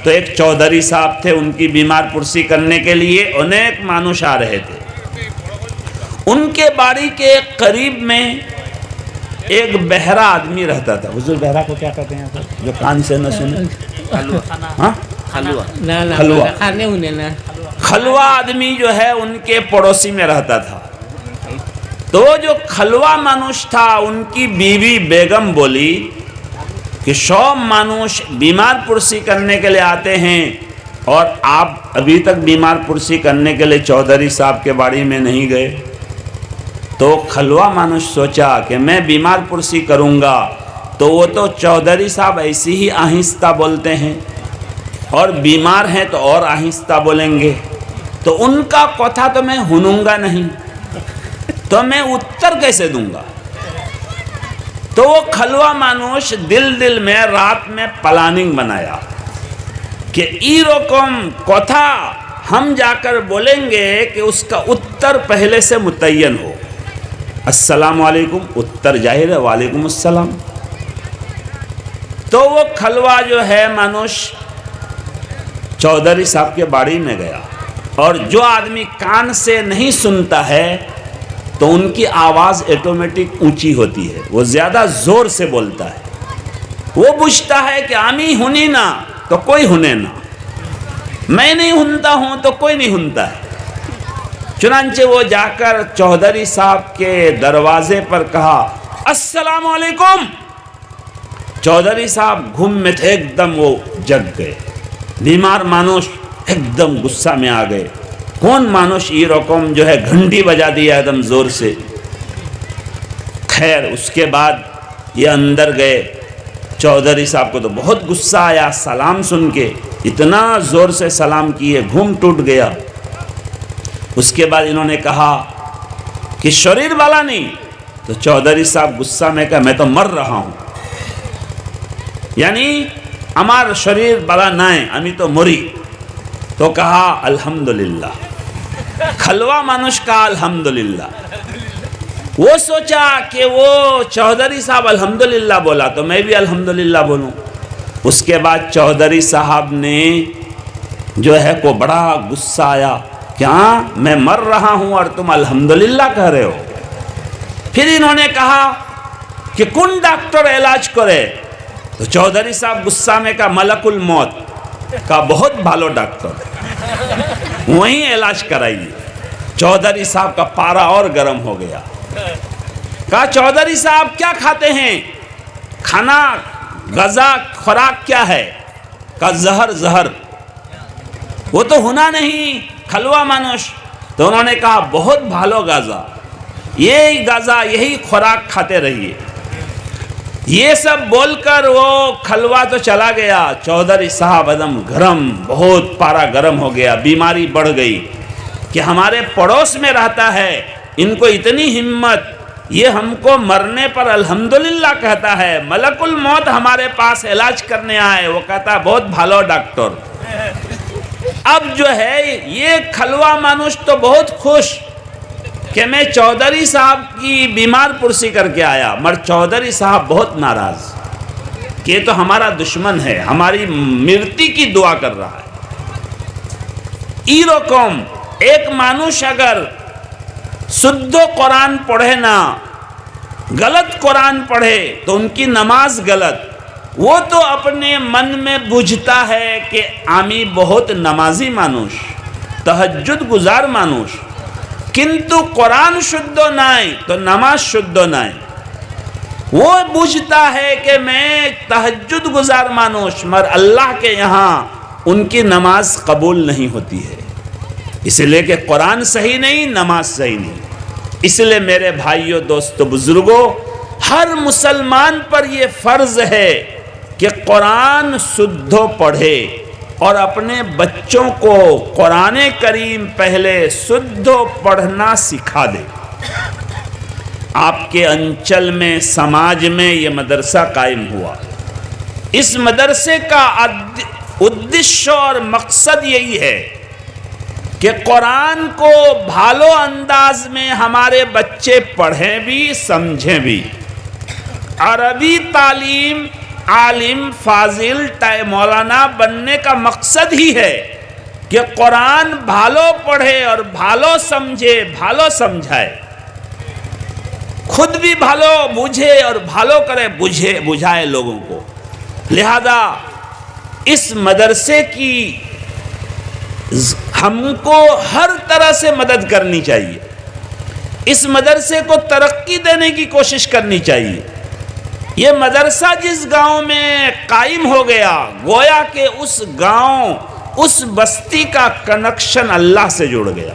تو ایک چودھری صاحب تھے، ان کی بیمار پرسی کرنے کے لیے انیک مانوش آ رہے تھے۔ ان کے باڑی کے قریب میں ایک بہرا آدمی رہتا تھا۔ حضور بہرا کو کیا کہتے ہیں جو کان سے نہ سنے؟ خلوہ آدمی جو ہے ان کے پڑوسی میں رہتا تھا۔ تو جو خلوہ مانوش تھا ان کی بیوی بیگم بولی کہ شوم مانوش بیمار پرسی کرنے کے لیے آتے ہیں اور آپ ابھی تک بیمار پرسی کرنے کے لیے چودھری صاحب کے باڑی میں نہیں گئے۔ تو خلوہ مانوش سوچا کہ میں بیمار پرسی کروں گا تو وہ تو چودھری صاحب ایسی ہی آہستہ بولتے ہیں اور بیمار ہیں تو اور آہستہ بولیں گے، تو ان کا کتھا تو میں ہنوں گا نہیں، تو میں اتر کیسے دوں گا؟ تو وہ خلوہ مانوش دل میں رات میں پلاننگ بنایا کہ ای رقم کتھا ہم جا کر بولیں گے کہ اس کا اتر پہلے سے متعین ہو۔ السلام علیکم، اتر ظاہر ہے وعلیکم السلام۔ تو وہ خلوہ جو ہے مانوش چودھری صاحب کے باڑی میں گیا، اور جو آدمی کان سے نہیں سنتا ہے تو ان کی آواز ایٹومیٹک اونچی ہوتی ہے، وہ زیادہ زور سے بولتا ہے۔ وہ پوچھتا ہے کہ آمی ہنی نا تو کوئی ہنے نا، میں نہیں ہنتا ہوں تو کوئی نہیں ہنتا ہے۔ چنانچہ وہ جا کر چودھری صاحب کے دروازے پر کہا السلام علیکم۔ چودھری صاحب گھوم میں تھے، ایک دم وہ جگ گئے۔ بیمار مانوش ایک دم غصہ میں آ گئے، کون مانوش یہ رقم جو ہے گھنٹی بجا دیا ایک دم زور سے۔ خیر اس کے بعد یہ اندر گئے، چودھری صاحب کو تو بہت غصہ آیا سلام سن کے، اتنا زور سے سلام کیے گھوم ٹوٹ گیا۔ اس کے بعد انہوں نے کہا کہ شریر والا نہیں، تو چودھری صاحب غصہ میں کہا میں تو مر رہا ہوں، یعنی ہمار شریر بلا نائیں امی تو مری۔ تو کہا الحمدللہ، خلوہ مانوش کا الحمدللہ۔ وہ سوچا کہ وہ چودھری صاحب الحمدللہ بولا تو میں بھی الحمدللہ بولوں۔ اس کے بعد چودھری صاحب نے جو ہے کو بڑا غصہ آیا، کیا میں مر رہا ہوں اور تم الحمدللہ کہہ رہے ہو؟ پھر انہوں نے کہا کہ کون ڈاکٹر علاج کرے؟ تو چودھری صاحب غصہ میں کہا ملک الموت کا بہت بھالو ڈاکٹر، وہیں علاج کرائیے۔ چودھری صاحب کا پارا اور گرم ہو گیا۔ کہا چودھری صاحب کیا کھاتے ہیں؟ کھانا غذا خوراک کیا ہے؟ کہا زہر۔ وہ تو ہونا نہیں خلوہ مانوش۔ تو انہوں نے کہا بہت بھالو غذا، یہی غذا یہی خوراک کھاتے رہیے۔ یہ سب بول کر وہ خلوہ تو چلا گیا۔ چودھری صاحب ادم گرم، بہت پارا گرم ہو گیا، بیماری بڑھ گئی کہ ہمارے پڑوس میں رہتا ہے، ان کو اتنی ہمت، یہ ہم کو مرنے پر الحمدللہ کہتا ہے، ملک الموت ہمارے پاس علاج کرنے آئے، وہ کہتا ہے بہت بھالو ڈاکٹر۔ اب جو ہے یہ خلوہ مانوش تو بہت خوش کہ میں چودھری صاحب کی بیمار پرسی کر کے آیا، مگر چودھری صاحب بہت ناراض کہ یہ تو ہمارا دشمن ہے، ہماری مرتی کی دعا کر رہا ہے۔ ای رقم ایک مانوش اگر سدھ قرآن پڑھے نا، غلط قرآن پڑھے تو ان کی نماز غلط، وہ تو اپنے من میں بجھتا ہے کہ آمی بہت نمازی مانوش، تہجد گزار مانوش، کنتو قرآن شدھو نائیں تو نماز شدھو نائیں۔ وہ بجھتا ہے کہ میں تہجد گزار مانوش، مگر اللہ کے یہاں ان کی نماز قبول نہیں ہوتی ہے، اس لیے کہ قرآن صحیح نہیں، نماز صحیح نہیں۔ اس لیے میرے بھائیوں دوستو بزرگوں، ہر مسلمان پر یہ فرض ہے کہ قرآن سدھو پڑھے اور اپنے بچوں کو قرآن کریم پہلے سدھو پڑھنا سکھا دے۔ آپ کے انچل میں سماج میں یہ مدرسہ قائم ہوا، اس مدرسے کا ادیشیہ اور مقصد یہی ہے کہ قرآن کو بھالو انداز میں ہمارے بچے پڑھیں بھی سمجھیں بھی۔ عربی تعلیم عالم فاضل مولانا بننے کا مقصد ہی ہے کہ قرآن بھالو پڑھے اور بھالو سمجھے، بھالو سمجھائے، خود بھی بھالو بوجھے اور بھالو کرے، بجھائے لوگوں کو۔ لہذا اس مدرسے کی ہم کو ہر طرح سے مدد کرنی چاہیے، اس مدرسے کو ترقی دینے کی کوشش کرنی چاہیے۔ یہ مدرسہ جس گاؤں میں قائم ہو گیا، گویا کہ اس گاؤں، اس بستی کا کنیکشن اللہ سے جڑ گیا،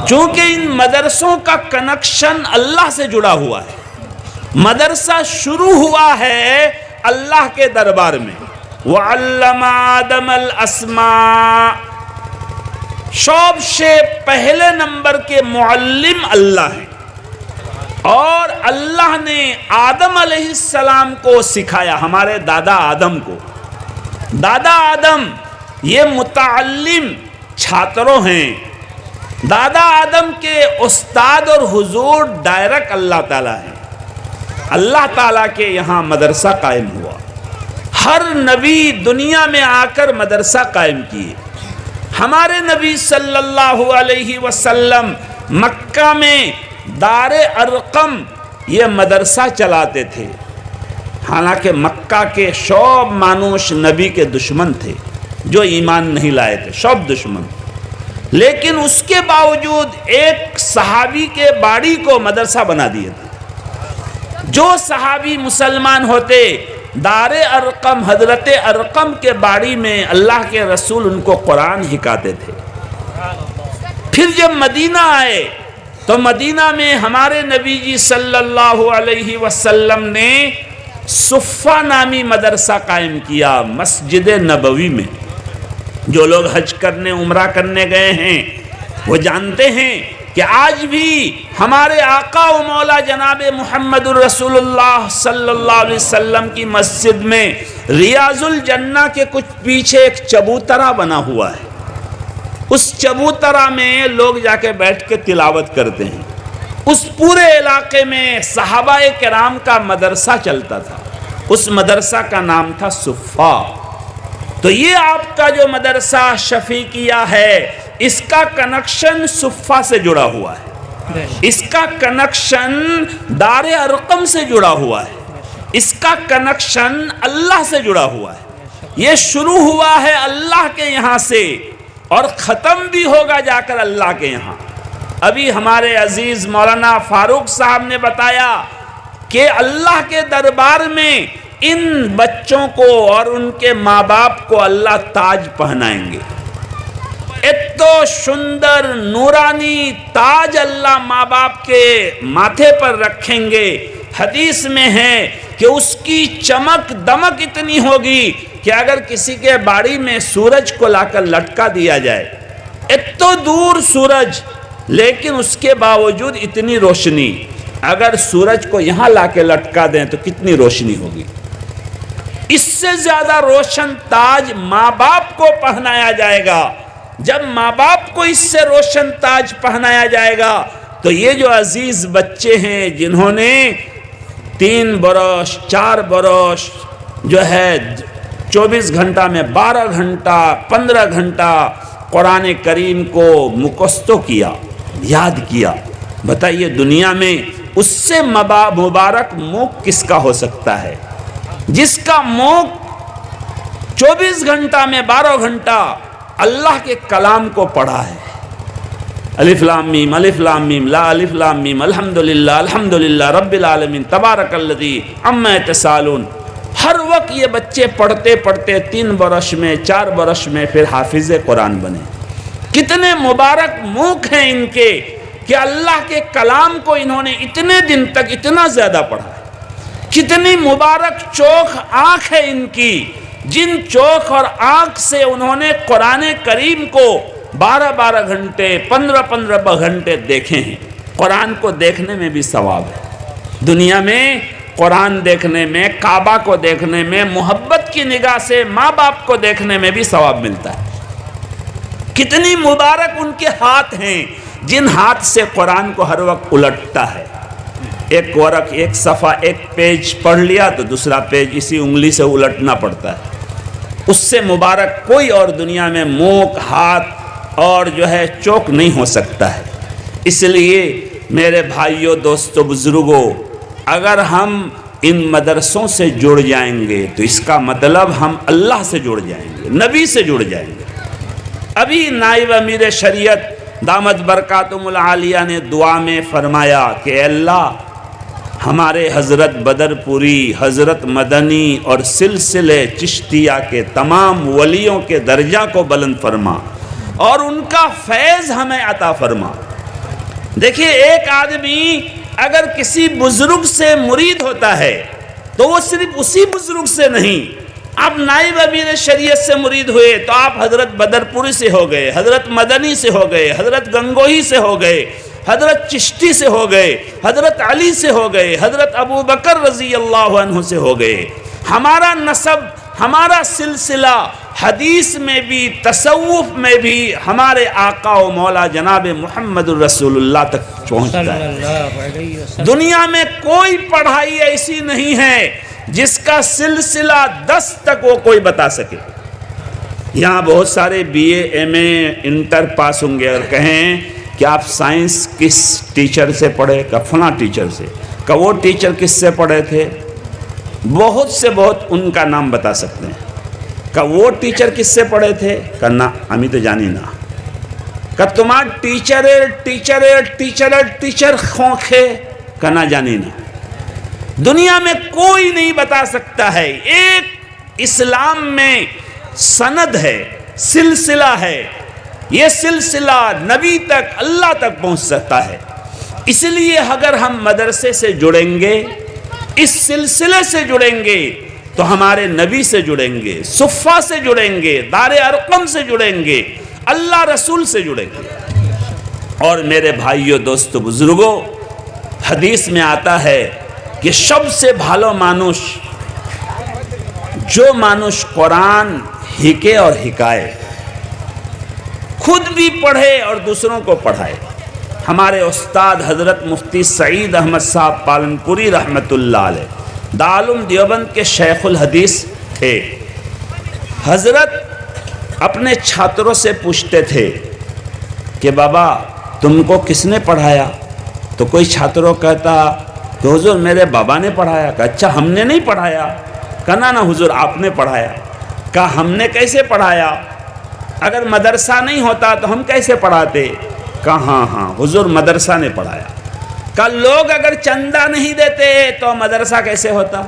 چونکہ ان مدرسوں کا کنیکشن اللہ سے جڑا ہوا ہے۔ مدرسہ شروع ہوا ہے اللہ کے دربار میں، وَعَلَّمَ آدَمَ الْأَسْمَاءَ، سب سے پہلے نمبر کے معلم اللہ ہیں، اور اللہ نے آدم علیہ السلام کو سکھایا، ہمارے دادا آدم کو۔ دادا آدم یہ متعلم چھاتروں ہیں، دادا آدم کے استاد اور حضور ڈائریکٹ اللہ تعالیٰ ہیں۔ اللہ تعالیٰ کے یہاں مدرسہ قائم ہوا، ہر نبی دنیا میں آ کر مدرسہ قائم کیے۔ ہمارے نبی صلی اللہ علیہ وسلم مکہ میں دار ارقم یہ مدرسہ چلاتے تھے، حالانکہ مکہ کے سب مانوش نبی کے دشمن تھے، جو ایمان نہیں لائے تھے، سب دشمن، لیکن اس کے باوجود ایک صحابی کے باڑی کو مدرسہ بنا دیا تھا۔ جو صحابی مسلمان ہوتے، دار ارقم، حضرت ارقم کے باڑی میں اللہ کے رسول ان کو قرآن حکاتے تھے۔ پھر جب مدینہ آئے تو مدینہ میں ہمارے نبی جی صلی اللہ علیہ وسلم نے صفہ نامی مدرسہ قائم کیا مسجد نبوی میں۔ جو لوگ حج کرنے، عمرہ کرنے گئے ہیں وہ جانتے ہیں کہ آج بھی ہمارے آقا و مولا جناب محمد الرسول اللہ صلی اللہ علیہ وسلم کی مسجد میں ریاض الجنہ کے کچھ پیچھے ایک چبوترا بنا ہوا ہے، اس چبوترا میں لوگ جا کے بیٹھ کے تلاوت کرتے ہیں۔ اس پورے علاقے میں صحابہ کرام کا مدرسہ چلتا تھا، اس مدرسہ کا نام تھا صفہ۔ تو یہ آپ کا جو مدرسہ شفیقیہ ہے، اس کا کنیکشن صفہ سے جڑا ہوا ہے، اس کا کنیکشن دار ارقم سے جڑا ہوا ہے، اس کا کنیکشن اللہ سے جڑا ہوا ہے۔ یہ شروع ہوا ہے اللہ کے یہاں سے اور ختم بھی ہوگا جا کر اللہ کے یہاں۔ ابھی ہمارے عزیز مولانا فاروق صاحب نے بتایا کہ اللہ کے دربار میں ان بچوں کو اور ان کے ماں باپ کو اللہ تاج پہنائیں گے۔ اتو سندر نورانی تاج اللہ ماں باپ کے ماتھے پر رکھیں گے۔ حدیث میں ہے کہ اس کی چمک دمک اتنی ہوگی کہ اگر کسی کے باڑی میں سورج کو لا کر لٹکا دیا جائے، اتو دور سورج، لیکن اس کے باوجود اتنی روشنی، اگر سورج کو یہاں لا کے لٹکا دیں تو کتنی روشنی ہوگی۔ اس سے زیادہ روشن تاج ماں باپ کو پہنایا جائے گا۔ جب ماں باپ کو اس سے روشن تاج پہنایا جائے گا تو یہ جو عزیز بچے ہیں جنہوں نے 3 برس 4 برس جو ہے 24 گھنٹہ میں 12 گھنٹہ 15 گھنٹہ قرآن کریم کو مکستو کیا، یاد کیا، بتائیے دنیا میں اس سے مبارک موقع کس کا ہو سکتا ہے؟ جس کا موقع 24 گھنٹہ میں 12 گھنٹہ اللہ کے کلام کو پڑھا ہے۔ الف لام میم الف لام میم لا الف لام میم الحمدللہ الحمدللہ رب العالمین تبارک الذی عما یتساءلون۔ ہر وقت یہ بچے پڑھتے پڑھتے 3 برس میں 4 برس میں پھر حافظ قرآن بنے۔ کتنے مبارک موقع ہیں ان کے کہ اللہ کے کلام کو انہوں نے اتنے دن تک اتنا زیادہ پڑھا ہے۔ کتنی مبارک چوکھ آنکھ ہے ان کی، جن چوکھ اور آنکھ سے انہوں نے قرآن کریم کو 12 گھنٹے 15 گھنٹے دیکھے ہیں۔ قرآن کو دیکھنے میں بھی ثواب ہے۔ دنیا میں قرآن دیکھنے میں، کعبہ کو دیکھنے میں، محبت کی نگاہ سے ماں باپ کو دیکھنے میں بھی ثواب ملتا ہے۔ کتنی مبارک ان کے ہاتھ ہیں جن ہاتھ سے قرآن کو ہر وقت الٹتا ہے۔ ایک ورق، ایک صفحہ، ایک پیج پڑھ لیا تو دوسرا پیج اسی انگلی سے الٹنا پڑتا ہے. اس سے مبارک کوئی اور دنیا میں موک، ہاتھ اور جو ہے چوک نہیں ہو سکتا ہے. اس لیے میرے بھائیوں، دوستوں، بزرگوں، اگر ہم ان مدرسوں سے جڑ جائیں گے تو اس کا مطلب ہم اللہ سے جڑ جائیں گے، نبی سے جڑ جائیں گے. ابھی نائب امیر شریعت دامت برکاتہم العالیہ نے دعا میں فرمایا کہ اے اللہ، ہمارے حضرت بدر پوری، حضرت مدنی اور سلسلے چشتیہ کے تمام ولیوں کے درجہ کو بلند فرما اور ان کا فیض ہمیں عطا فرما. دیکھیے، ایک آدمی اگر کسی بزرگ سے مرید ہوتا ہے تو وہ صرف اسی بزرگ سے نہیں، آپ نائب امیر شریعت سے مرید ہوئے تو آپ حضرت بدر پوری سے ہو گئے، حضرت مدنی سے ہو گئے، حضرت گنگوہی سے ہو گئے، حضرت چشتی سے ہو گئے، حضرت علی سے ہو گئے، حضرت ابو بکر رضی اللہ عنہ سے ہو گئے. ہمارا نسب، ہمارا سلسلہ حدیث میں بھی، تصوف میں بھی ہمارے آقا و مولا جناب محمد الرسول اللہ تک پہنچتا ہے. دنیا میں کوئی پڑھائی ایسی نہیں ہے جس کا سلسلہ 10 تک وہ کوئی بتا سکے. یہاں بہت سارے B A, M A, inter pass ہوں گے اور کہیں کہ آپ سائنس کس ٹیچر سے پڑھے؟ کہ فلاں ٹیچر سے. کہ وہ ٹیچر کس سے پڑھے تھے؟ بہت سے بہت ان کا نام بتا سکتے ہیں. کہ وہ ٹیچر کس سے پڑھے تھے؟ کہ نہ ہمیں تو جانی نہ. کہ تمہار ٹیچر خونکھے؟ کہ نہ جانی نہ. دنیا میں کوئی نہیں بتا سکتا ہے. ایک اسلام میں سند ہے، سلسلہ ہے. یہ سلسلہ نبی تک، اللہ تک پہنچ سکتا ہے. اس لیے اگر ہم مدرسے سے جڑیں گے، اس سلسلے سے جڑیں گے تو ہمارے نبی سے جڑیں گے، صفہ سے جڑیں گے، دار ارقم سے جڑیں گے، اللہ رسول سے جڑیں گے. اور میرے بھائیوں، دوستو، بزرگوں، حدیث میں آتا ہے کہ سب سے بھالو مانوش جو مانوش قرآن ہکے اور ہکائے، خود بھی پڑھے اور دوسروں کو پڑھائے. ہمارے استاد حضرت مفتی سعید احمد صاحب پالنپوری رحمۃ اللہ علیہ دارالعلوم دیوبند کے شیخ الحدیث تھے. حضرت اپنے چھاتروں سے پوچھتے تھے کہ بابا تم کو کس نے پڑھایا؟ تو کوئی چھاتروں کہتا کہ حضور میرے بابا نے پڑھایا. کہ اچھا ہم نے نہیں پڑھایا؟ کہ نہ حضور آپ نے پڑھایا. کہ ہم نے کیسے پڑھایا؟ اگر مدرسہ نہیں ہوتا تو ہم کیسے پڑھاتے؟ کہ ہاں حضور مدرسہ نے پڑھایا. کہ لوگ اگر چندہ نہیں دیتے تو مدرسہ کیسے ہوتا؟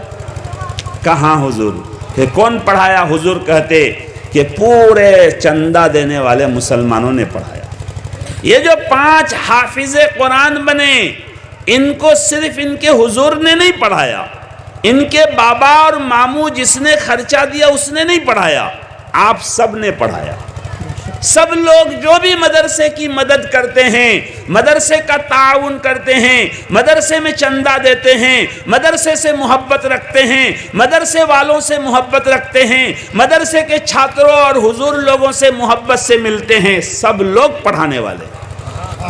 کہ ہاں حضور. کہ کون پڑھایا؟ حضور کہتے کہ پورے چندہ دینے والے مسلمانوں نے پڑھایا. یہ جو 5 حافظ قرآن بنے، ان کو صرف ان کے حضور نے نہیں پڑھایا، ان کے بابا اور ماموں جس نے خرچہ دیا اس نے نہیں پڑھایا، آپ سب نے پڑھایا. سب لوگ جو بھی مدرسے کی مدد کرتے ہیں، مدرسے کا تعاون کرتے ہیں، مدرسے میں چندہ دیتے ہیں، مدرسے سے محبت رکھتے ہیں، مدرسے والوں سے محبت رکھتے ہیں، مدرسے کے چھاتروں اور حضور لوگوں سے محبت سے ملتے ہیں، سب لوگ پڑھانے والے.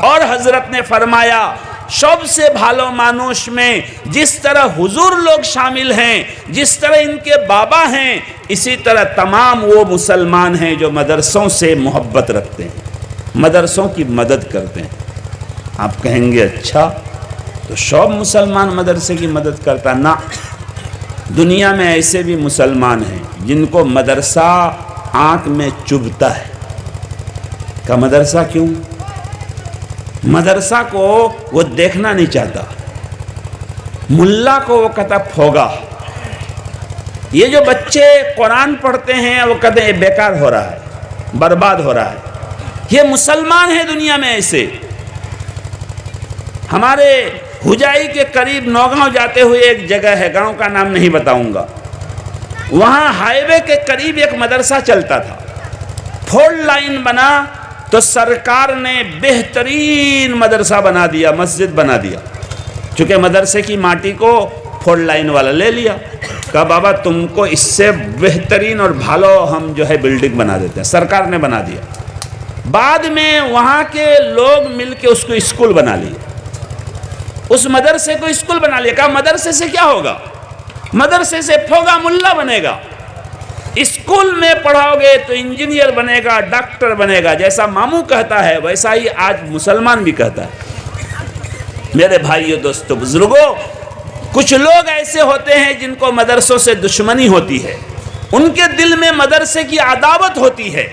اور حضرت نے فرمایا سب سے بھالو مانوش میں جس طرح حضور لوگ شامل ہیں، جس طرح ان کے بابا ہیں، اسی طرح تمام وہ مسلمان ہیں جو مدرسوں سے محبت رکھتے ہیں، مدرسوں کی مدد کرتے ہیں. آپ کہیں گے اچھا تو سب مسلمان مدرسے کی مدد کرتا؟ نہ، دنیا میں ایسے بھی مسلمان ہیں جن کو مدرسہ آنکھ میں چبھتا ہے. کہ مدرسہ کیوں؟ مدرسہ کو وہ دیکھنا نہیں چاہتا، ملا کو وہ کہتا پھوگا. یہ جو بچے قرآن پڑھتے ہیں وہ کہتے ہیں بیکار ہو رہا ہے، برباد ہو رہا ہے. یہ مسلمان ہیں دنیا میں ایسے. ہمارے حجائی کے قریب نوگاؤں جاتے ہوئے ایک جگہ ہے، گاؤں کا نام نہیں بتاؤں گا، وہاں ہائی وے کے قریب ایک مدرسہ چلتا تھا. 4 لائن بنا تو سرکار نے بہترین مدرسہ بنا دیا، مسجد بنا دیا. چونکہ مدرسے کی ماٹی کو 4 لائن والا لے لیا. کہا بابا تم کو اس سے بہترین اور بھالو ہم جو ہے بلڈنگ بنا دیتے ہیں. سرکار نے بنا دیا. بعد میں وہاں کے لوگ مل کے اس کو اسکول بنا لیے. اس مدرسے کو اسکول بنا لیا. کہا مدرسے سے کیا ہوگا؟ مدرسے سے پھوگا ملا بنے گا. اسکول میں پڑھاؤ گے تو انجینئر بنے گا، ڈاکٹر بنے گا. جیسا ماموں کہتا ہے ویسا ہی آج مسلمان بھی کہتا ہے. میرے بھائیو، دوستو، بزرگوں، کچھ لوگ ایسے ہوتے ہیں جن کو مدرسوں سے دشمنی ہوتی ہے، ان کے دل میں مدرسے کی عداوت ہوتی ہے.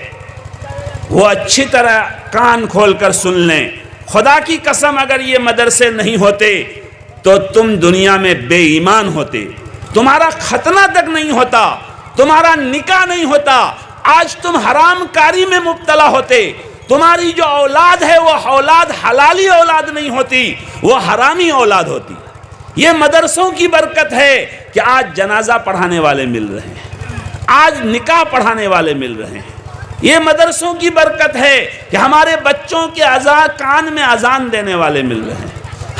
وہ اچھی طرح کان کھول کر سن لیں، خدا کی قسم اگر یہ مدرسے نہیں ہوتے تو تم دنیا میں بے ایمان ہوتے، تمہارا ختنہ تک نہیں ہوتا، تمہارا نکاح نہیں ہوتا، آج تم حرام کاری میں مبتلا ہوتے، تمہاری جو اولاد ہے وہ اولاد حلالی اولاد نہیں ہوتی، وہ حرامی اولاد ہوتی. یہ مدرسوں کی برکت ہے کہ آج جنازہ پڑھانے والے مل رہے ہیں، آج نکاح پڑھانے والے مل رہے ہیں. یہ مدرسوں کی برکت ہے کہ ہمارے بچوں کے کان میں اذان دینے والے مل رہے ہیں،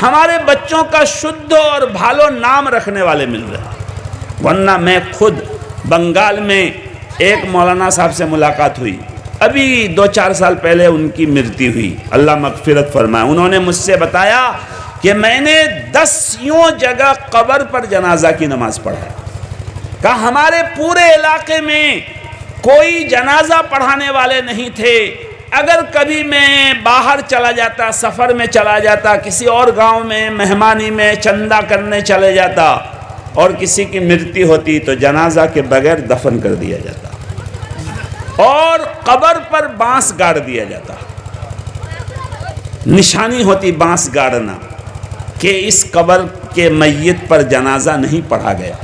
ہمارے بچوں کا شدھ اور بھالو نام رکھنے والے مل رہے ہیں. ورنہ میں خود بنگال میں ایک مولانا صاحب سے ملاقات ہوئی، ابھی 2-4 سال پہلے ان کی مرتی ہوئی، اللہ مغفرت فرمائے. انہوں نے مجھ سے بتایا کہ میں نے 10 جگہ قبر پر جنازہ کی نماز پڑھا. کہا ہمارے پورے علاقے میں کوئی جنازہ پڑھانے والے نہیں تھے. اگر کبھی میں باہر چلا جاتا، سفر میں چلا جاتا، کسی اور گاؤں میں مہمانی میں چندہ کرنے چلے جاتا اور کسی کی مرتی ہوتی تو جنازہ کے بغیر دفن کر دیا جاتا اور قبر پر بانس گاڑ دیا جاتا. نشانی ہوتی بانس گاڑنا کہ اس قبر کے میت پر جنازہ نہیں پڑھا گیا.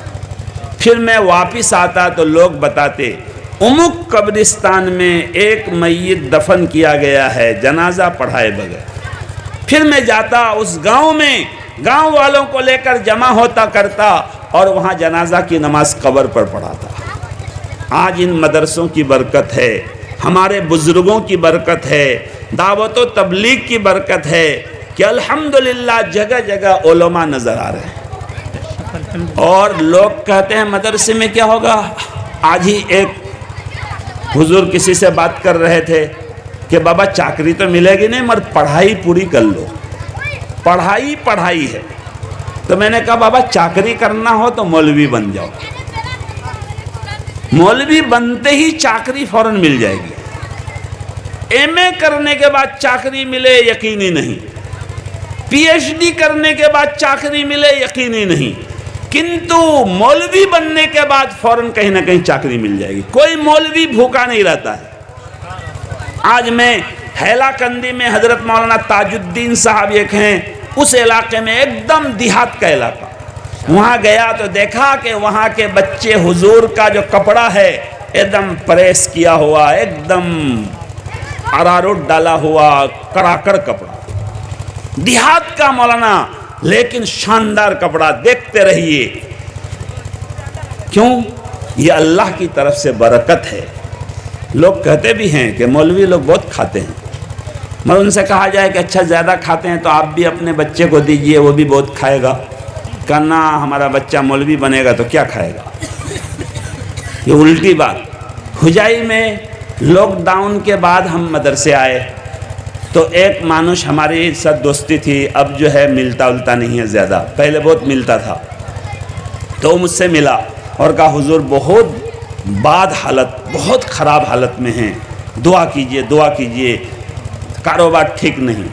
پھر میں واپس آتا تو لوگ بتاتے امک قبرستان میں ایک میت دفن کیا گیا ہے جنازہ پڑھائے بغیر. پھر میں جاتا اس گاؤں میں، گاؤں والوں کو لے کر جمع ہوتا کرتا اور وہاں جنازہ کی نماز قبر پر پڑھاتا. آج ان مدرسوں کی برکت ہے، ہمارے بزرگوں کی برکت ہے، دعوت و تبلیغ کی برکت ہے کہ الحمدللہ جگہ جگہ علماء نظر آ رہے ہیں. اور لوگ کہتے ہیں مدرسے میں کیا ہوگا. آج ہی ایک حضور کسی سے بات کر رہے تھے کہ بابا چاکری تو ملے گی نہیں مگر پڑھائی پوری کر لو، پڑھائی ہے. تو میں نے کہا بابا چاکری کرنا ہو تو مولوی بن جاؤ. مولوی بنتے ہی چاکری فوراً مل جائے گی. ایم اے کرنے کے بعد چاکری ملے یقینی نہیں، پی ایچ ڈی کرنے کے بعد چاکری ملے یقینی نہیں، کنتو مولوی بننے کے بعد فوراً کہیں نہ کہیں چاکری مل جائے گی. کوئی مولوی بھوکا نہیں رہتا ہے. آج میں ہیلا کندی میں حضرت مولانا تاج الدین صاحب ایک ہیں، اس علاقے میں ایک دم دیہات کا علاقہ، وہاں گیا تو دیکھا کہ وہاں کے بچے حضور کا جو کپڑا ہے ایک دم پریس کیا ہوا، ایک دم اراروٹ ڈالا ہوا کڑاکڑ کپڑا، دیہات کا مولانا لیکن شاندار کپڑا. دیکھتے رہیے. کیوں؟ یہ اللہ کی طرف سے برکت ہے. لوگ کہتے بھی ہیں کہ مولوی لوگ بہت کھاتے ہیں، مگر ان سے کہا جائے کہ اچھا زیادہ کھاتے ہیں تو آپ بھی اپنے بچے کو دیجئے، وہ بھی بہت کھائے گا. کہنا ہمارا بچہ مولوی بنے گا تو کیا کھائے گا. یہ الٹی بات. حجائی میں لاک ڈاؤن کے بعد ہم مدرسے آئے تو ایک مانوش ہماری ساتھ دوستی تھی، اب جو ہے ملتا التا نہیں ہے زیادہ، پہلے بہت ملتا تھا. تو مجھ سے ملا اور کہا حضور بہت باد حالت، بہت خراب حالت میں ہیں، دعا کیجئے، کاروبار ٹھیک نہیں.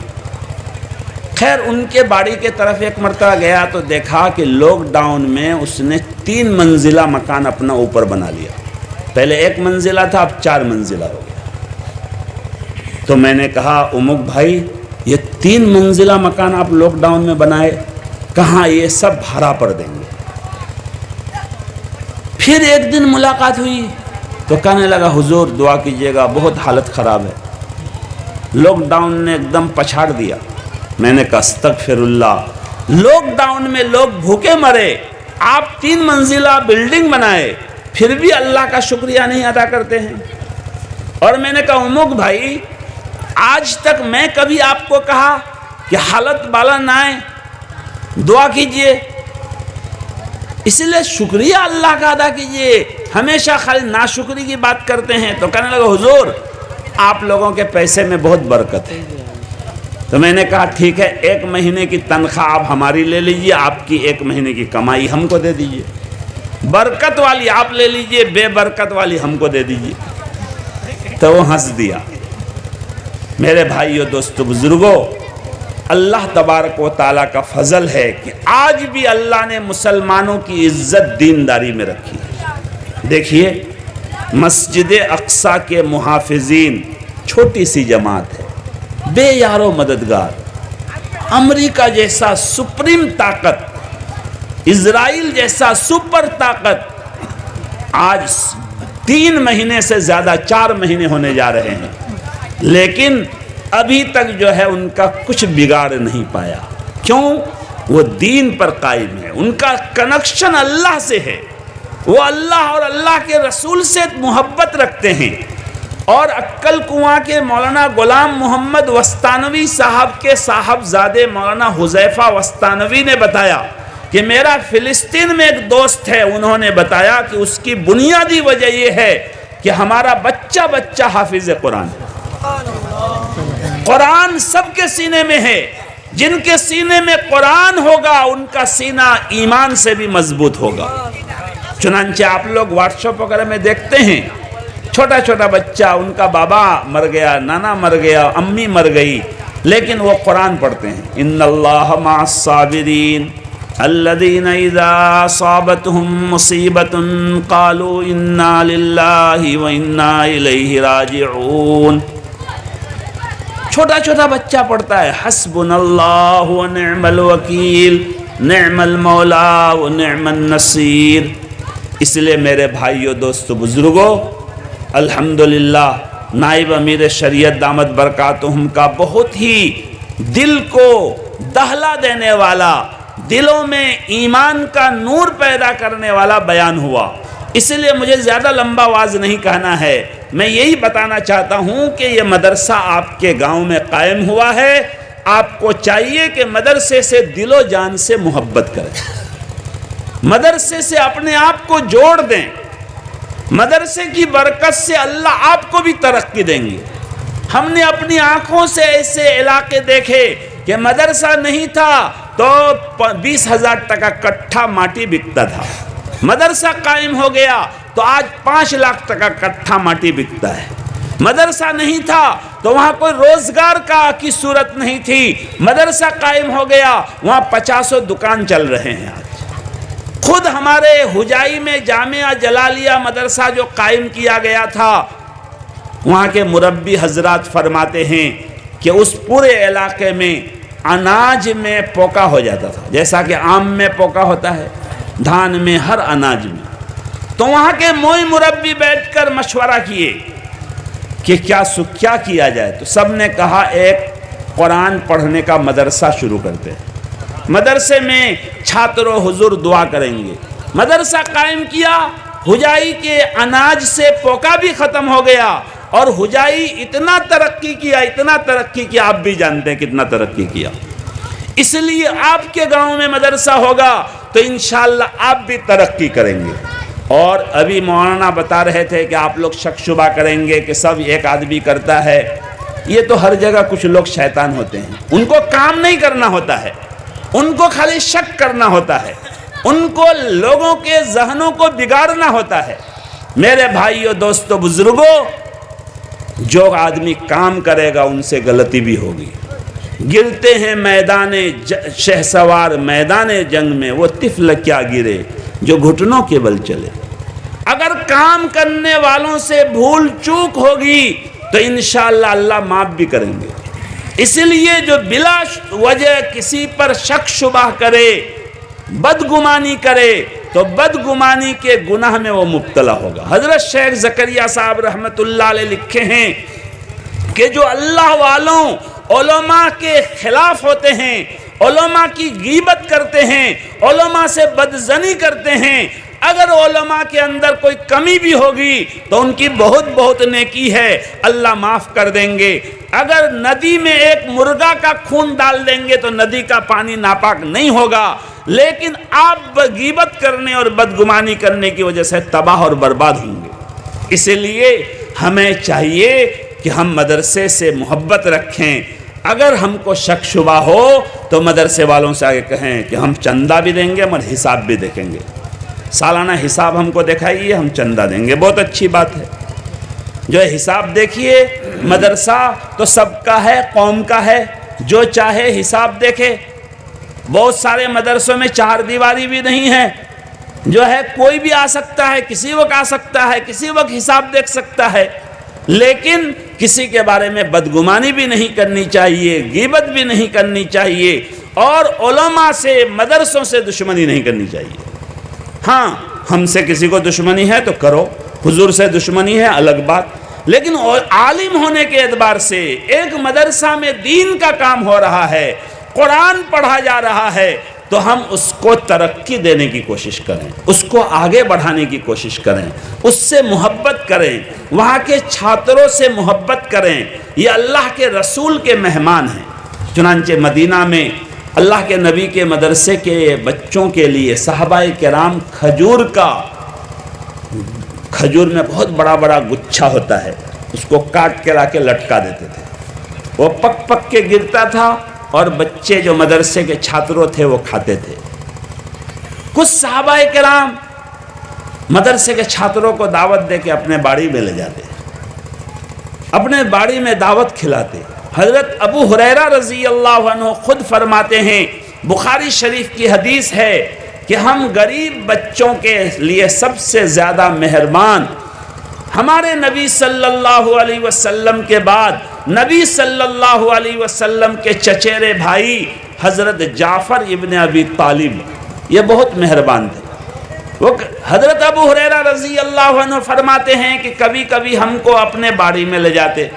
خیر ان کے باڑی کے طرف ایک مرتبہ گیا تو دیکھا کہ لاک ڈاؤن میں اس نے 3 منزلہ مکان اپنا اوپر بنا لیا. پہلے 1 منزلہ تھا، اب 4 منزلہ ہو گیا. تو میں نے کہا امک بھائی یہ 3 منزلہ مکان آپ لاک ڈاؤن میں بنائے، کہاں یہ سب بھاڑا پر دیں گے. پھر ایک دن ملاقات ہوئی تو کہنے لگا حضور دعا کیجئے گا، بہت حالت خراب ہے، لاک ڈاؤن نے ایک دم پچھاڑ دیا. میں نے کہا استغفر اللہ، لاک ڈاؤن میں لوگ بھوکے مرے، آپ 3 منزلہ بلڈنگ بنائے پھر بھی اللہ کا شکریہ نہیں ادا کرتے ہیں. اور میں نے کہا امک بھائی آج تک میں کبھی آپ کو کہا کہ حالت بالا نہ آئے دعا کیجئے. اس لیے شکریہ اللہ کا ادا کیجئے. ہمیشہ خالی ناشکری کی بات کرتے ہیں. تو کہنے لگا حضور آپ لوگوں کے پیسے میں بہت برکت ہے، تو میں نے کہا ٹھیک ہے، 1 مہینے کی تنخواہ آپ ہماری لے لیجئے، آپ کی 1 مہینے کی کمائی ہم کو دے دیجئے، برکت والی آپ لے لیجئے، بے برکت والی ہم کو دے دیجئے۔ تو وہ ہنس دیا۔ میرے بھائیو، دوستو، بزرگوں، اللہ تبارک و تعالیٰ کا فضل ہے کہ آج بھی اللہ نے مسلمانوں کی عزت دینداری میں رکھی ہے۔ دیکھیے، مسجد اقصیٰ کے محافظین چھوٹی سی جماعت ہے، بے یار و مددگار، امریکہ جیسا سپریم طاقت، اسرائیل جیسا سپر طاقت آج 3 مہینے سے زیادہ 4 مہینے ہونے جا رہے ہیں، لیکن ابھی تک جو ہے ان کا کچھ بگاڑ نہیں پایا۔ کیوں؟ وہ دین پر قائم ہے، ان کا کنیکشن اللہ سے ہے، وہ اللہ اور اللہ کے رسول سے محبت رکھتے ہیں۔ اور عقل کنواں کے مولانا غلام محمد وستانوی صاحب کے صاحبزادے مولانا حذیفہ وستانوی نے بتایا کہ میرا فلسطین میں ایک دوست ہے، انہوں نے بتایا کہ اس کی بنیادی وجہ یہ ہے کہ ہمارا بچہ بچہ حافظ قرآن ہے۔ قرآن سب کے سینے میں ہے، جن کے سینے میں قرآن ہوگا ان کا سینہ ایمان سے بھی مضبوط ہوگا۔ چنانچہ آپ لوگ واٹس ایپ وغیرہ میں دیکھتے ہیں، چھوٹا چھوٹا بچہ، ان کا بابا مر گیا، نانا مر گیا، امی مر گئی، لیکن وہ قرآن پڑھتے ہیں۔ ان اللہ مع الصابرین الذین اذا اصابتهم مصیبۃ قالوا انا للہ وانا الیہ راجعون۔ چھوٹا چھوٹا بچہ پڑھتا ہے، حسبنا اللہ ونعم الوکیل نعم المولا ونعم النصیر۔ اس لیے میرے بھائیو، دوستو، بزرگوں، الحمدللہ نائب امیر شریعت دامت برکاتہم کا بہت ہی دل کو دہلا دینے والا، دلوں میں ایمان کا نور پیدا کرنے والا بیان ہوا۔ اس لیے مجھے زیادہ لمبا واز نہیں کہنا ہے، میں یہی بتانا چاہتا ہوں کہ یہ مدرسہ آپ کے گاؤں میں قائم ہوا ہے، آپ کو چاہیے کہ مدرسے سے دل و جان سے محبت کریں، مدرسے سے اپنے آپ کو جوڑ دیں، مدرسے کی برکت سے اللہ آپ کو بھی ترقی دیں گے۔ ہم نے اپنی آنکھوں سے ایسے علاقے دیکھے کہ مدرسہ نہیں تھا تو 20,000 ٹکا کٹھا ماٹی بکتا تھا، مدرسہ قائم ہو گیا تو آج 5 لاکھ ٹکا کٹھا ماٹی بکتا ہے۔ مدرسہ نہیں تھا تو وہاں کوئی روزگار کی صورت نہیں تھی، مدرسہ قائم ہو گیا، وہاں 50 دکان چل رہے ہیں۔ آج خود ہمارے حجائی میں جامعہ جلالیہ مدرسہ جو قائم کیا گیا تھا، وہاں کے مربی حضرات فرماتے ہیں کہ اس پورے علاقے میں اناج میں پوکا ہو جاتا تھا، جیسا کہ آم میں پوکا ہوتا ہے، دھان میں، ہر اناج میں۔ تو وہاں کے موئی مربی بیٹھ کر مشورہ کیے کہ کیا کیا جائے، تو سب نے کہا ایک قرآن پڑھنے کا مدرسہ شروع کرتے ہیں، مدرسے میں چھاتر و حضور دعا کریں گے۔ مدرسہ قائم کیا، حجائی کے اناج سے پوکا بھی ختم ہو گیا، اور حجائی اتنا ترقی کیا، آپ بھی جانتے ہیں کتنا ترقی کیا۔ اس لیے آپ کے گاؤں میں مدرسہ ہوگا تو انشاءاللہ آپ بھی ترقی کریں گے۔ اور ابھی مولانا بتا رہے تھے کہ آپ لوگ شک شبہ کریں گے کہ سب ایک آدمی کرتا ہے، یہ تو ہر جگہ کچھ لوگ شیطان ہوتے ہیں، ان کو کام نہیں کرنا ہوتا ہے، ان کو خالی شک کرنا ہوتا ہے، ان کو لوگوں کے ذہنوں کو بگاڑنا ہوتا ہے۔ میرے بھائیو، دوستو، بزرگوں، جو آدمی کام کرے گا ان سے غلطی بھی ہوگی۔ گرتے ہیں میدان شہسوار میدان جنگ میں، وہ طفل کیا گرے جو گھٹنوں کے بل چلے۔ اگر کام کرنے والوں سے بھول چوک ہوگی تو انشاءاللہ اللہ معاف بھی کریں گے۔ اس لیے جو بلا وجہ کسی پر شک شبہ کرے، بدگمانی کرے، تو بدگمانی کے گناہ میں وہ مبتلا ہوگا۔ حضرت شیخ زکریا صاحب رحمت اللہ علیہ لکھے ہیں کہ جو اللہ والوں علماء کے خلاف ہوتے ہیں، علماء کی غیبت کرتے ہیں، علماء سے بدزنی کرتے ہیں، اگر علماء کے اندر کوئی کمی بھی ہوگی تو ان کی بہت بہت نیکی ہے، اللہ معاف کر دیں گے۔ اگر ندی میں ایک مرغا کا خون ڈال دیں گے تو ندی کا پانی ناپاک نہیں ہوگا، لیکن آپ غیبت کرنے اور بدگمانی کرنے کی وجہ سے تباہ اور برباد ہوں گے۔ اس لیے ہمیں چاہیے کہ ہم مدرسے سے محبت رکھیں، اگر ہم کو شک شبہ ہو تو مدرسے والوں سے آگے کہیں کہ ہم چندہ بھی دیں گے مگر حساب بھی دیکھیں گے، سالانہ حساب ہم کو دکھائیے، ہم چندہ دیں گے۔ بہت اچھی بات ہے، جو ہے حساب دیکھیے، مدرسہ تو سب کا ہے، قوم کا ہے، جو چاہے حساب دیکھے۔ بہت سارے مدرسوں میں چار دیواری بھی نہیں ہے، جو ہے کوئی بھی آ سکتا ہے، کسی وقت آ سکتا ہے، کسی وقت حساب دیکھ سکتا ہے، لیکن کسی کے بارے میں بدگمانی بھی نہیں کرنی چاہیے، غیبت بھی نہیں کرنی چاہیے، اور علماء سے، مدرسوں سے دشمنی نہیں کرنی چاہیے۔ ہاں، ہم سے کسی کو دشمنی ہے تو کرو، حضور سے دشمنی ہے الگ بات، لیکن عالم ہونے کے اعتبار سے ایک مدرسہ میں دین کا کام ہو رہا ہے، قرآن پڑھا جا رہا ہے، تو ہم اس کو ترقی دینے کی کوشش کریں، اس کو آگے بڑھانے کی کوشش کریں، اس سے محبت کریں، وہاں کے چھاتروں سے محبت کریں۔ یہ اللہ کے رسول کے مہمان ہیں۔ چنانچہ مدینہ میں اللہ کے نبی کے مدرسے کے بچوں کے لیے صحابہ کرام کھجور میں بہت بڑا بڑا گچھا ہوتا ہے، اس کو کاٹ کے لا کے لٹکا دیتے تھے، وہ پک پک کے گرتا تھا، اور بچے جو مدرسے کے چھاتروں تھے وہ کھاتے تھے۔ کچھ صحابہ کرام مدرسے کے چھاتروں کو دعوت دے کے اپنے باڑی میں لے جاتے، اپنے باڑی میں دعوت کھلاتے۔ حضرت ابو ہریرہ رضی اللہ عنہ خود فرماتے ہیں، بخاری شریف کی حدیث ہے کہ ہم غریب بچوں کے لیے سب سے زیادہ مہربان ہمارے نبی صلی اللہ علیہ وسلم کے بعد نبی صلی اللہ علیہ وسلم کے چچیرے بھائی حضرت جعفر ابن ابی طالب، یہ بہت مہربان تھے۔ وہ حضرت ابو ہریرہ رضی اللہ عنہ فرماتے ہیں کہ کبھی کبھی ہم کو اپنے باڑی میں لے جاتے،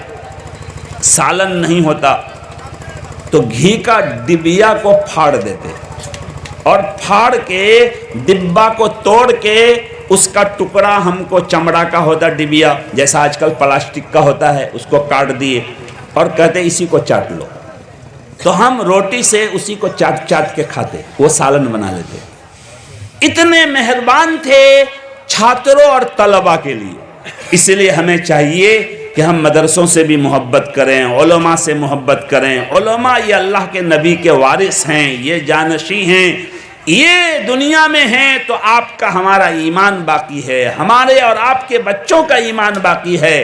سالن نہیں ہوتا تو گھی کا ڈبیا کو پھاڑ دیتے، اور پھاڑ کے ڈبا کو توڑ کے اس کا ٹکڑا ہم کو چمڑا کا ہوتا ڈبیا جیسا آج کل پلاسٹک کا ہوتا ہے، اس کو کاٹ دیے اور کہتے اسی کو چاٹ لو، تو ہم روٹی سے اسی کو چاٹ چاٹ کے کھاتے، وہ سالن بنا لیتے۔ اتنے مہربان تھے چھاتروں اور طلباء کے لیے۔ اس لیے ہمیں چاہیے کہ ہم مدرسوں سے بھی محبت کریں، علماء سے محبت کریں۔ علماء یہ اللہ کے نبی کے وارث ہیں، یہ جانشین ہیں، یہ دنیا میں ہیں تو آپ کا ہمارا ایمان باقی ہے، ہمارے اور آپ کے بچوں کا ایمان باقی ہے۔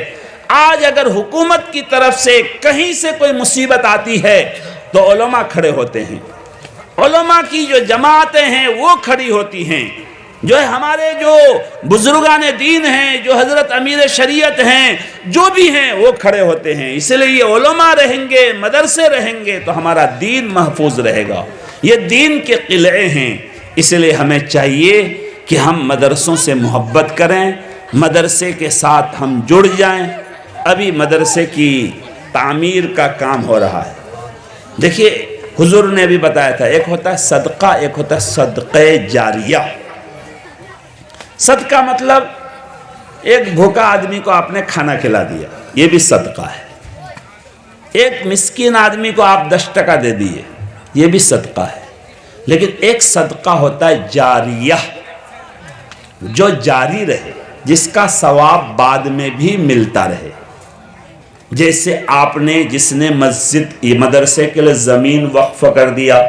آج اگر حکومت کی طرف سے کہیں سے کوئی مصیبت آتی ہے تو علماء کھڑے ہوتے ہیں، علماء کی جو جماعتیں ہیں وہ کھڑی ہوتی ہیں، جو ہے ہمارے جو بزرگان دین ہیں، جو حضرت امیر شریعت ہیں، جو بھی ہیں وہ کھڑے ہوتے ہیں۔ اس لیے یہ علماء رہیں گے، مدرسے رہیں گے تو ہمارا دین محفوظ رہے گا، یہ دین کے قلعے ہیں۔ اس لیے ہمیں چاہیے کہ ہم مدرسوں سے محبت کریں، مدرسے کے ساتھ ہم جڑ جائیں۔ ابھی مدرسے کی تعمیر کا کام ہو رہا ہے۔ دیکھیے حضور نے بھی بتایا تھا، ایک ہوتا ہے صدقہ، ایک ہوتا ہے صدقہ جاریہ۔ صدقہ مطلب ایک بھوکا آدمی کو آپ نے کھانا کھلا دیا، یہ بھی صدقہ ہے۔ ایک مسکین آدمی کو آپ 10 ٹکا دے دیے، یہ بھی صدقہ ہے۔ لیکن ایک صدقہ ہوتا ہے جاریہ، جو جاری رہے، جس کا ثواب بعد میں بھی ملتا رہے۔ جیسے آپ نے جس نے مسجد مدرسے کے لیے زمین وقف کر دیا،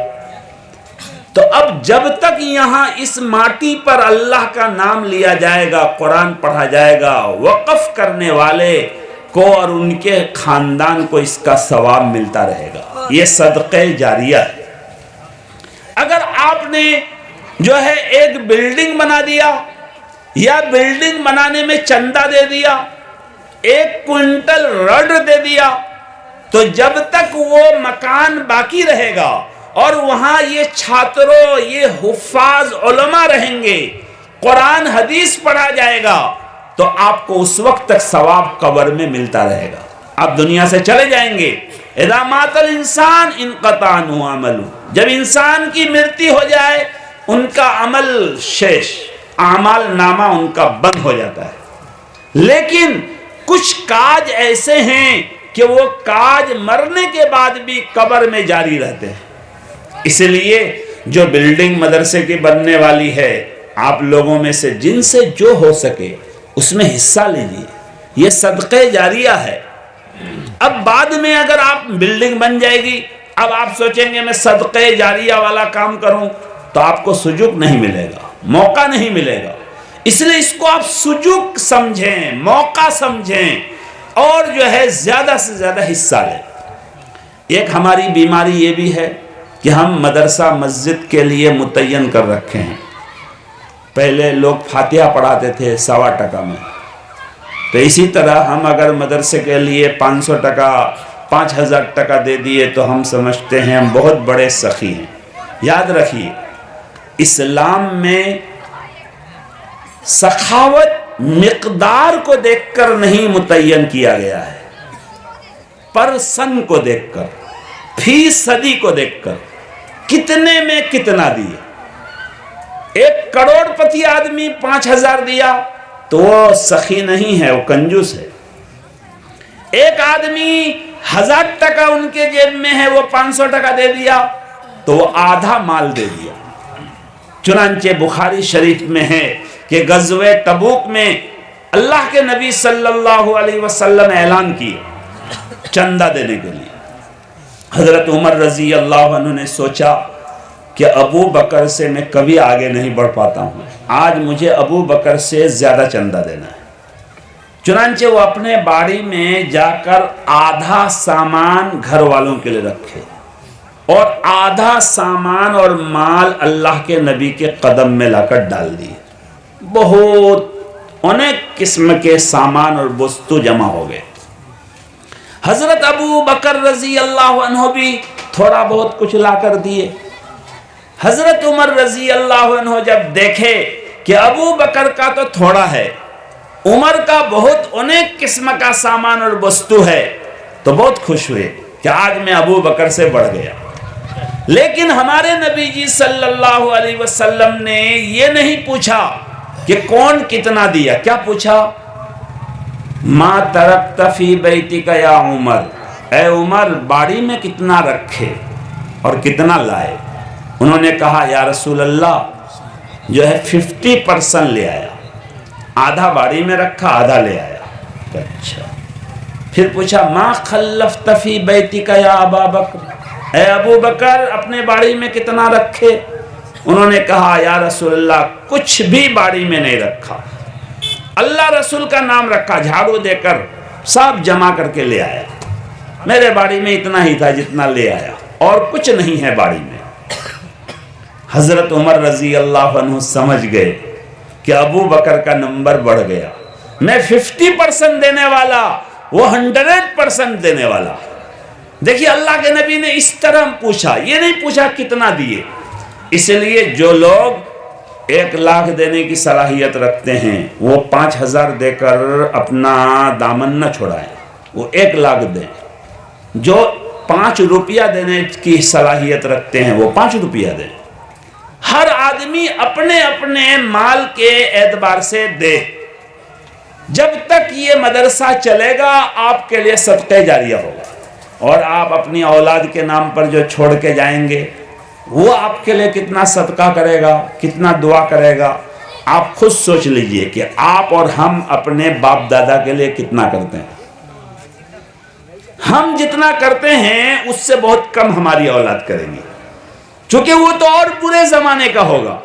تو اب جب تک یہاں اس ماٹی پر اللہ کا نام لیا جائے گا، قرآن پڑھا جائے گا، وقف کرنے والے کو اور ان کے خاندان کو اس کا ثواب ملتا رہے گا۔ یہ صدقہ جاریہ ہے۔ اگر آپ نے جو ہے ایک بلڈنگ بنا دیا یا بلڈنگ بنانے میں چندہ دے دیا، 1 کوئنٹل رڈ دے دیا، تو جب تک وہ مکان باقی رہے گا اور وہاں یہ چھاتروں، یہ حفاظ علماء رہیں گے، قرآن حدیث پڑھا جائے گا، تو آپ کو اس وقت تک ثواب قبر میں ملتا رہے گا۔ آپ دنیا سے چلے جائیں گے، اذا مات الانسان انقطع عنہ عملہ، جب انسان کی مرتی ہو جائے ان کا عمل شیش، اعمال نامہ ان کا بند ہو جاتا ہے۔ لیکن کچھ کاج ایسے ہیں کہ وہ کاج مرنے کے بعد بھی قبر میں جاری رہتے ہیں۔ اس لیے جو بلڈنگ مدرسے کی بننے والی ہے، آپ لوگوں میں سے جن سے جو ہو سکے اس میں حصہ لیجیے، یہ صدقہ جاریہ ہے۔ اب بعد میں اگر آپ بلڈنگ بن جائے گی، اب آپ سوچیں گے میں صدقے جاریہ والا کام کروں، تو آپ کو سجوک نہیں ملے گا، موقع نہیں ملے گا۔ اس لیے اس کو آپ سجوک سمجھیں، موقع سمجھیں، اور جو ہے زیادہ سے زیادہ حصہ لیں۔ ایک ہماری بیماری یہ بھی ہے کہ ہم مدرسہ مسجد کے لیے متعین کر رکھے ہیں۔ پہلے لوگ فاتحہ پڑھاتے تھے 1.25 ٹکا میں، تو اسی طرح ہم اگر مدرسے کے لیے 500 ٹکا 5000 ٹکا دے دیے تو ہم سمجھتے ہیں ہم بہت بڑے سخی ہیں۔ یاد رکھیے، اسلام میں سخاوت مقدار کو دیکھ کر نہیں متعین کیا گیا ہے، پرسن کو دیکھ کر، فیصدی کو دیکھ کر، کتنے میں کتنا دیے۔ 1 کروڑ پتی آدمی 5000 دیا تو وہ سخی نہیں ہے، وہ کنجوس ہے۔ ایک آدمی 1000 ٹکا ان کے جیب میں ہے، وہ 500 ٹکا دے دیا تو وہ آدھا مال دے دیا۔ چنانچہ بخاری شریف میں ہے کہ غزوہ تبوک میں اللہ کے نبی صلی اللہ علیہ وسلم اعلان کیے چندہ دینے کے لیے۔ حضرت عمر رضی اللہ عنہ نے سوچا کہ ابو بکر سے میں کبھی آگے نہیں بڑھ پاتا ہوں، آج مجھے ابو بکر سے زیادہ چندہ دینا ہے۔ چنانچہ وہ اپنے باڑی میں جا کر آدھا سامان گھر والوں کے لیے رکھے اور آدھا سامان اور مال اللہ کے نبی کے قدم میں لا کر ڈال دیے۔ بہت انیک قسم کے سامان اور وستو جمع ہو گئے۔ حضرت ابو بکر رضی اللہ عنہ بھی تھوڑا بہت کچھ لا کر دیے۔ حضرت عمر رضی اللہ عنہ جب دیکھے کہ ابو بکر کا تو تھوڑا ہے، عمر کا بہت انیک قسم کا سامان اور وستو ہے، تو بہت خوش ہوئے کہ آج میں ابو بکر سے بڑھ گیا۔ لیکن ہمارے نبی جی صلی اللہ علیہ وسلم نے یہ نہیں پوچھا کہ کون کتنا دیا، کیا پوچھا؟ ما ترکت فی بیتک یا عمر، اے عمر باڑی میں کتنا رکھے اور کتنا لائے؟ انہوں نے کہا یا رسول اللہ جو ہے 50% لے آیا، آدھا باڑی میں رکھا آدھا لے آیا۔ اچھا، پھر پوچھا ما خلفت فی بیتک یا ابا بکر، اے ابو بکر اپنے باڑی میں کتنا رکھے؟ انہوں نے کہا یا رسول اللہ کچھ بھی باڑی میں نہیں رکھا، اللہ رسول کا نام رکھا، جھاڑو دے کر سب جمع کر کے لے آیا، میرے باڑی میں اتنا ہی تھا جتنا لے آیا، اور کچھ نہیں ہے باڑی میں۔ حضرت عمر رضی اللہ عنہ سمجھ گئے کہ ابو بکر کا نمبر بڑھ گیا، میں 50% دینے والا، وہ 100% دینے والا۔ دیکھیے اللہ کے نبی نے اس طرح پوچھا، یہ نہیں پوچھا کتنا دیے۔ اس لیے جو لوگ 1 لاکھ دینے کی صلاحیت رکھتے ہیں وہ 5000 دے کر اپنا دامن نہ چھوڑائیں، وہ 1 لاکھ دیں۔ جو 5 روپیہ دینے کی صلاحیت رکھتے ہیں وہ 5 روپیہ دیں۔ ہر آدمی اپنے اپنے مال کے اعتبار سے دے۔ جب تک یہ مدرسہ چلے گا آپ کے لیے صدقہ جاریہ ہوگا، اور آپ اپنی اولاد کے نام پر جو چھوڑ کے جائیں گے وہ آپ کے لیے کتنا صدقہ کرے گا، کتنا دعا کرے گا۔ آپ خود سوچ لیجئے کہ آپ اور ہم اپنے باپ دادا کے لیے کتنا کرتے ہیں۔ ہم جتنا کرتے ہیں اس سے بہت کم ہماری اولاد کریں گی، چونکہ وہ تو اور برے زمانے کا ہوگا۔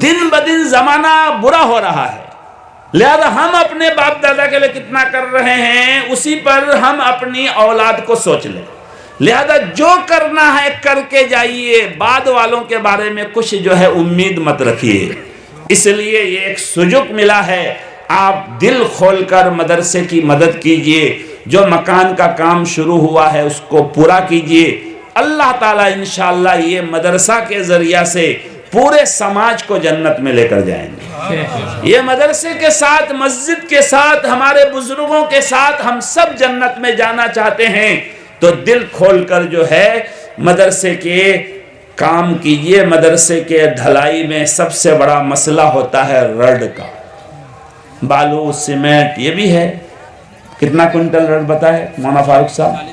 دن بدن زمانہ برا ہو رہا ہے، لہذا ہم اپنے باپ دادا کے لیے کتنا کر رہے ہیں اسی پر ہم اپنی اولاد کو سوچ لیں۔ لہذا جو کرنا ہے کر کے جائیے، بعد والوں کے بارے میں کچھ جو ہے امید مت رکھیے۔ اس لیے یہ ایک سجوک ملا ہے، آپ دل کھول کر مدرسے کی مدد کیجئے، جو مکان کا کام شروع ہوا ہے اس کو پورا کیجئے۔ اللہ تعالیٰ انشاءاللہ یہ مدرسہ کے ذریعہ سے پورے سماج کو جنت میں لے کر جائیں گے۔ یہ مدرسے کے ساتھ، مسجد کے ساتھ، ہمارے بزرگوں کے ساتھ ہم سب جنت میں جانا چاہتے ہیں، تو دل کھول کر جو ہے مدرسے کے کام کیجئے۔ مدرسے کے ڈھلائی میں سب سے بڑا مسئلہ ہوتا ہے رڈ کا، بالو سیمنٹ، یہ بھی ہے۔ کتنا کنٹل رڈ بتائے مولانا فاروق صاحب؟